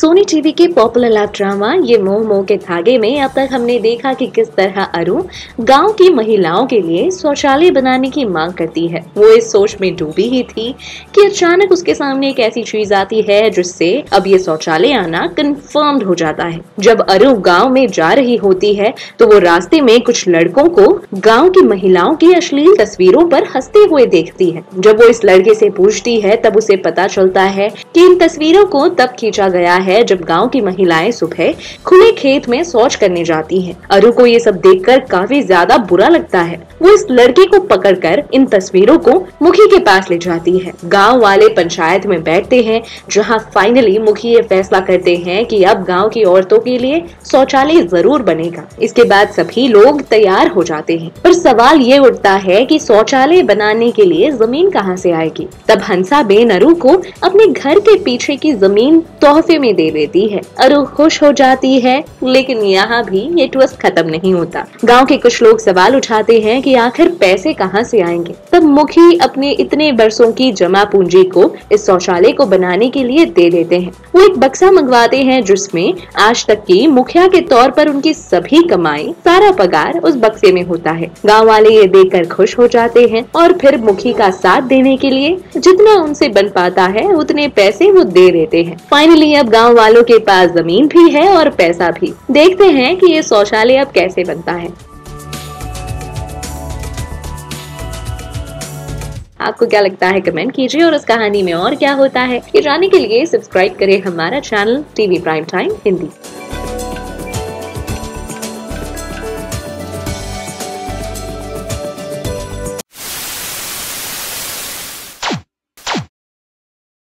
Sony TV के popular love drama ये मोह मोह के धागे में अब तक हमने देखा कि किस तरह अरु गांव की महिलाओं के लिए शौचालय बनाने की मांग करती है। वो इस सोच में डूबी ही थी कि अचानक उसके सामने एक ऐसी चीज आती है जिससे अब ये शौचालय आना कंफर्म्ड हो जाता है। जब अरु गांव में जा रही होती है तो वो रास्ते में कुछ लड़कों को गांव की महिलाओं की अश्लील तस्वीरों पर हंसते हुए देखती है। जब वो इस लड़के से पूछती है तब उसे पता चलता है कि इन तस्वीरों को तब खींचा गया है जब गांव की महिलाएं सुबह खुले खेत में शौच करने जाती हैं। अरु को ये सब देखकर काफी ज्यादा बुरा लगता है। वो इस लड़के को पकड़कर इन तस्वीरों को मुखी के पास ले जाती है। गांव वाले पंचायत में बैठते हैं जहां फाइनली मुखी ये फैसला करते हैं कि अब गांव की औरतों के लिए शौचालय जरूर बनेगा। इसके बाद सभी लोग तैयार हो जाते हैं, पर सवाल ये उठता है कि शौचालय बनाने के लिए जमीन कहां से आएगी। तब हंसा बेन अरु को अपने घर के पीछे की जमीन तोहफे में दे देती है। अरु खुश हो जाती है, लेकिन यहाँ भी ये ट्विस्ट खत्म नहीं होता। गांव के कुछ लोग सवाल उठाते हैं कि आखिर पैसे कहाँ से आएंगे। तब मुखी अपने इतने बरसों की जमा पूंजी को इस शौचालय को बनाने के लिए दे देते हैं। वो एक बक्सा मंगवाते हैं जिसमें आज तक की मुखिया के तौर पर उनकी सभी कमाई, सारा पगार उस बक्से में होता है। गाँव वाले ये देखकर खुश हो जाते हैं और फिर मुखी का साथ देने के लिए जितना उनसे बन पाता है उतने पैसे वो दे देते हैं। फाइनली अब गांव वालों के पास जमीन भी है और पैसा भी। देखते हैं कि ये शौचालय अब कैसे बनता है। आपको क्या लगता है कमेंट कीजिए, और इस कहानी में और क्या होता है ये जानने के लिए सब्सक्राइब करें हमारा channel TV prime time Hindi.